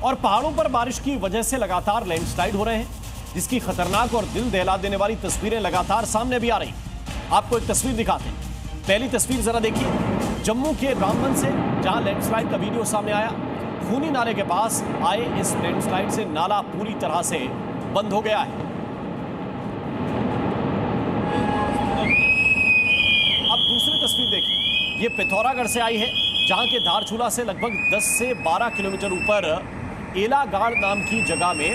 और पहाड़ों पर बारिश की वजह से लगातार लैंडस्लाइड हो रहे हैं, जिसकी खतरनाक और दिल दहला देने वाली तस्वीरें लगातार सामने भी आ रही। आपको एक तस्वीर दिखाते हैं। पहली तस्वीर जरा देखिए, जम्मू के रामबन से, जहां लैंडस्लाइड का वीडियो सामने आया। खूनी नाले के पास आए इस लैंडस्लाइड से नाला पूरी तरह से बंद हो गया है। अब दूसरी तस्वीर देखिए, ये पिथौरागढ़ से आई है, जहां के धारचूला से लगभग 10 से 12 किलोमीटर ऊपर एलागाड़ नाम की जगह में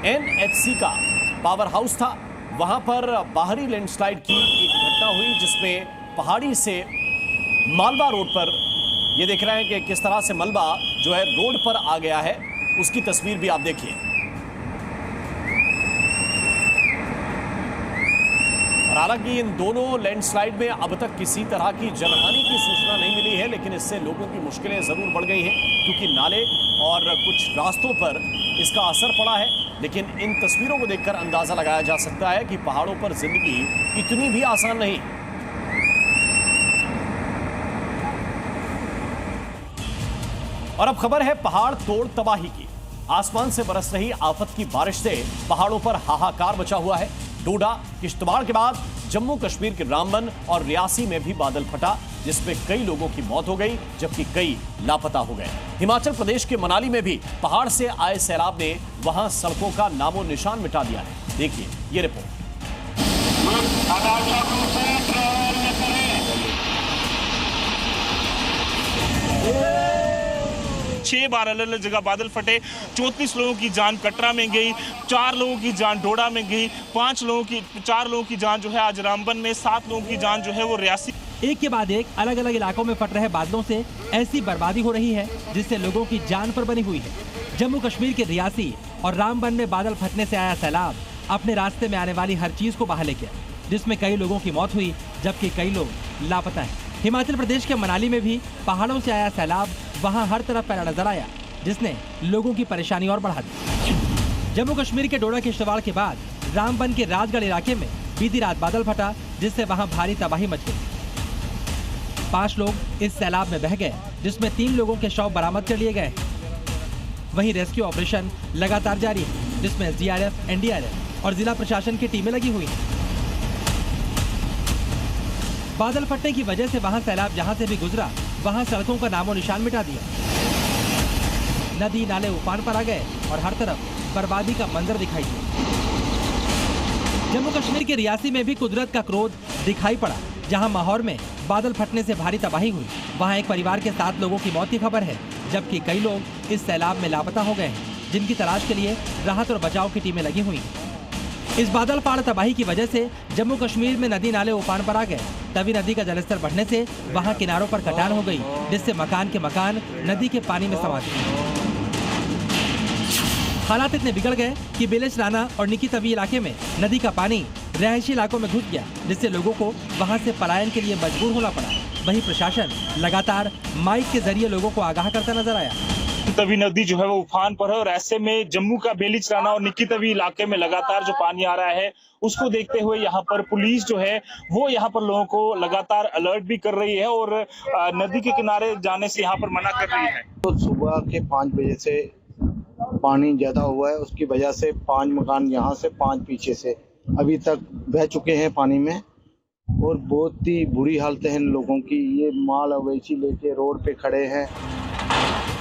NHC का पावर हाउस था। वहां पर बाहरी लैंडस्लाइड की एक घटना हुई, जिसमें पहाड़ी से मालवा रोड पर, ये देख रहे हैं कि किस तरह से मलबा जो है रोड पर आ गया है। उसकी तस्वीर भी आप देखिए। हालांकि इन दोनों लैंडस्लाइड में अब तक किसी तरह की जनहानि की सूचना नहीं मिली है, लेकिन इससे लोगों की मुश्किलें जरूर बढ़ गई हैं, क्योंकि नाले और कुछ रास्तों पर इसका असर पड़ा है। लेकिन इन तस्वीरों को देखकर अंदाजा लगाया जा सकता है कि पहाड़ों पर जिंदगी इतनी भी आसान नहीं। और अब खबर है पहाड़ तोड़ तबाही की। आसमान से बरस रही आफत की बारिश से पहाड़ों पर हाहाकार मचा हुआ है। डोडा, किश्तवाड़ के बाद जम्मू कश्मीर के रामबन और रियासी में भी बादल फटा, जिसमें कई लोगों की मौत हो गई, जबकि कई लापता हो गए। हिमाचल प्रदेश के मनाली में भी पहाड़ से आए सैलाब ने वहां सड़कों का नामो निशान मिटा दिया है। देखिए ये रिपोर्ट। 6 बार अलग अलग जगह बादल फटे। 34 लोगों की जान कटरा में गई, 4 लोगों की जान डोडा में गई, 4 लोगों की जान जो है आज रामबन में, 7 लोगों की जान जो है वो रियासी। एक के बाद एक अलग अलग इलाकों में फट रहे बादलों से ऐसी बर्बादी हो रही है जिससे लोगों की जान पर बनी हुई है। जम्मू कश्मीर के रियासी और रामबन में बादल फटने से आया सैलाब अपने रास्ते में आने वाली हर चीज को बहा ले गया, जिसमें कई लोगों की मौत हुई, जबकि कई लोग लापता हैं। हिमाचल प्रदेश के मनाली में भी पहाड़ों से आया सैलाब वहां हर तरफ फैला नजर आया, जिसने लोगों की परेशानी और बढ़ा दी। जम्मू कश्मीर के डोडा किश्तवाड़ के बाद रामबन के राजगढ़ इलाके में बीती रात बादल फटा, जिससे वहां भारी तबाही मच गई। 5 लोग इस सैलाब में बह गए, जिसमें 3 लोगों के शव बरामद कर लिए गए। वहीं रेस्क्यू ऑपरेशन लगातार जारी है, जिसमें SDRF, NDRF और जिला प्रशासन की टीमें लगी हुई हैं। बादल फटने की वजह से वहां सैलाब जहां से भी गुजरा, वहां सड़कों का नामो निशान मिटा दिया। नदी नाले उफान पर आ गए और हर तरफ बर्बादी का मंजर दिखाई दिया। जम्मू कश्मीर के रियासी में भी कुदरत का क्रोध दिखाई पड़ा, जहां माहौर में बादल फटने से भारी तबाही हुई। वहां एक परिवार के 7 लोगों की मौत की खबर है, जबकि कई लोग इस सैलाब में लापता हो गए हैं, जिनकी तलाश के लिए राहत और बचाव की टीमें लगी हुई हैं। इस बादल फाड़ तबाही की वजह से जम्मू कश्मीर में नदी नाले उफान पर आ गए। तभी नदी का जलस्तर बढ़ने से वहां किनारों पर कटान हो गई, जिससे मकान के मकान नदी के पानी में समा गए। हालात इतने बिगड़ गए कि बेलेश राना और निकी तवी इलाके में नदी का पानी रहायशी इलाकों में घुस गया, जिससे लोगों को वहां से पलायन के लिए मजबूर होना पड़ा। वहीं प्रशासन लगातार माइक के जरिए लोगों को आगाह करता नजर आया। तवी नदी जो है वो उफान पर है और ऐसे में जम्मू का बेलिच राना और निकी तवी इलाके में लगातार जो पानी आ रहा है, उसको देखते हुए यहाँ पर पुलिस जो है वो यहाँ पर लोगों को लगातार अलर्ट भी कर रही है और नदी के किनारे जाने से यहाँ पर मना कर रही है। तो सुबह के 5 बजे से पानी ज्यादा हुआ है, उसकी वजह से 5 मकान यहाँ से 5 पीछे से अभी तक बह चुके हैं पानी में और बहुत ही बुरी हालत है इन लोगों की। ये माल अवेची लेके रोड पे खड़े हैं।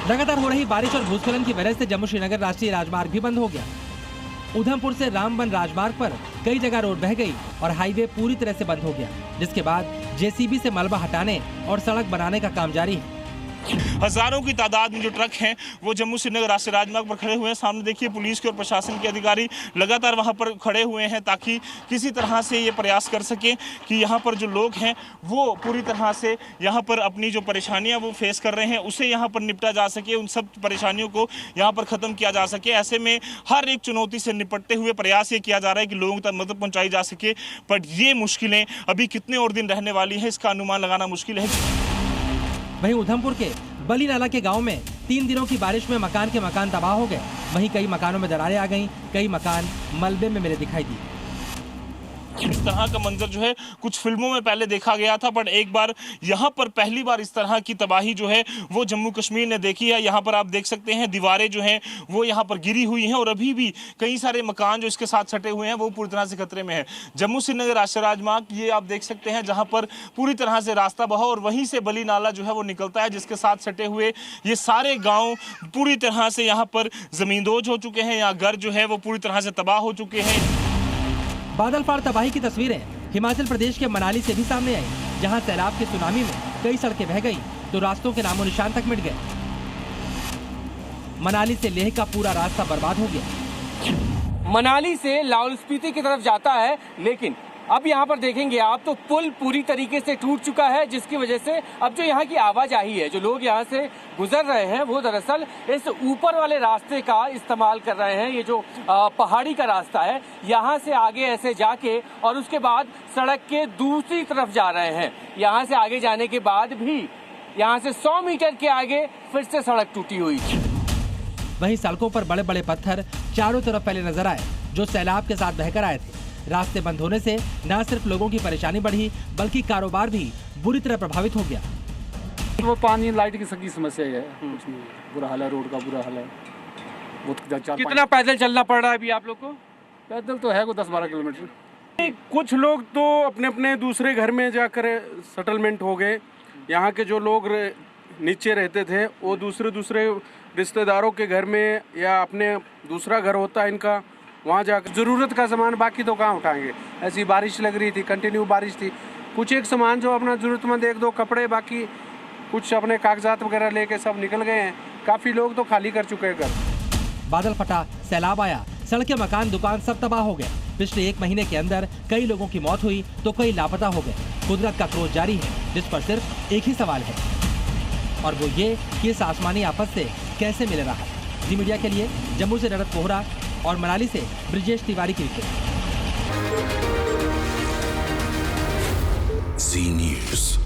लगातार हो रही बारिश और भूस्खलन की वजह से जम्मू श्रीनगर राष्ट्रीय राजमार्ग भी बंद हो गया। उधमपुर से रामबन राजमार्ग पर कई जगह रोड बह गई और हाईवे पूरी तरह से बंद हो गया, जिसके बाद JCB से मलबा हटाने और सड़क बनाने का काम जारी है। हजारों की तादाद में जो ट्रक हैं वो जम्मू श्रीनगर राष्ट्रीय राजमार्ग पर खड़े हुए हैं। सामने देखिए पुलिस के और प्रशासन के अधिकारी लगातार वहां पर खड़े हुए हैं, ताकि किसी तरह से ये प्रयास कर सकें कि यहाँ पर जो लोग हैं वो पूरी तरह से यहाँ पर अपनी जो परेशानियां वो फेस कर रहे हैं उसे यहाँ पर निपटा जा सके, उन सब परेशानियों को यहाँ पर ख़त्म किया जा सके। ऐसे में हर एक चुनौती से निपटते हुए प्रयास ये किया जा रहा है कि लोगों तक मदद पहुँचाई जा सके, बट ये मुश्किलें अभी कितने और दिन रहने वाली हैं इसका अनुमान लगाना मुश्किल है। वहीं उधमपुर के बली नाला के गांव में 3 दिनों की बारिश में मकान के मकान तबाह हो गए। वहीं कई मकानों में दरारें आ गईं, कई मकान मलबे में मिले दिखाई दिए। इस तरह का मंजर जो है कुछ फिल्मों में पहले देखा गया था, बट एक बार यहाँ पर पहली बार इस तरह की तबाही जो है वो जम्मू कश्मीर ने देखी है। यहाँ पर आप देख सकते हैं दीवारें जो हैं वो यहाँ पर गिरी हुई हैं और अभी भी कई सारे मकान जो इसके साथ सटे हुए हैं वो पूरी तरह से खतरे में है। जम्मू श्रीनगर राष्ट्रीय राजमार्ग ये आप देख सकते हैं जहाँ पर पूरी तरह से रास्ता बहा और वहीं से बली नाला जो है वो निकलता है, जिसके साथ सटे हुए ये सारे गाँव पूरी तरह से यहाँ पर जमींदोज हो चुके हैं। यहाँ घर जो है वो पूरी तरह से तबाह हो चुके हैं। बादल फाड़ तबाही की तस्वीरें हिमाचल प्रदेश के मनाली से भी सामने आई, जहां सैलाब के सुनामी में कई सड़कें बह गई तो रास्तों के नामो निशान तक मिट गए। मनाली से लेह का पूरा रास्ता बर्बाद हो गया। मनाली से लाहौल स्पीति की तरफ जाता है, लेकिन अब यहाँ पर देखेंगे आप तो पुल पूरी तरीके से टूट चुका है, जिसकी वजह से अब जो यहाँ की आवाजाही है, जो लोग यहाँ से गुजर रहे हैं वो दरअसल इस ऊपर वाले रास्ते का इस्तेमाल कर रहे हैं। ये जो पहाड़ी का रास्ता है यहाँ से आगे ऐसे जाके और उसके बाद सड़क के दूसरी तरफ जा रहे हैं। यहाँ से आगे जाने के बाद भी यहाँ से 100 मीटर के आगे फिर से सड़क टूटी हुई। वहीं सड़कों पर बड़े बड़े पत्थर चारों तरफ फैले नजर आए, जो सैलाब के साथ बहकर आए थे। रास्ते बंद होने से न सिर्फ लोगों की परेशानी बढ़ी बल्कि कारोबार भी बुरी तरह प्रभावित हो गया। वो पानी लाइट की सभी समस्या है, कुछ नहीं, बुरा हाल है, रोड का बुरा हाल है। कितना पैदल चलना पड़ रहा है अभी आप लोग को? पैदल तो है को 10-12 किलोमीटर। कुछ लोग तो अपने अपने दूसरे घर में जाकर सेटलमेंट हो गए। यहाँ के जो लोग नीचे रहते थे वो दूसरे रिश्तेदारों के घर में या अपने दूसरा घर होता है इनका, वहाँ जाकर ज़रूरत का सामान, बाकी तो कहाँ उठाएंगे। ऐसी बारिश लग रही थी, कंटिन्यू बारिश थी। कुछ एक सामान जो अपना ज़रूरतमंद 1-2 कपड़े, बाकी कुछ अपने कागजात वगैरह लेके सब निकल गए हैं। काफ़ी लोग तो खाली कर चुके हैं घर। बादल फटा, सैलाब आया, सड़कें, मकान, दुकान सब तबाह हो गए। पिछले 1 महीने के अंदर कई लोगों की मौत हुई तो कई लापता हो गए। कुदरत का क्रोध जारी है, जिस पर सिर्फ एक ही सवाल है और वो ये कि इस आसमानी आफत से कैसे मिल रहा है। जी मीडिया के लिए जम्मू से रजत बोहरा और मनाली से ब्रिजेश तिवारी की रिपोर्ट। जी न्यूज़।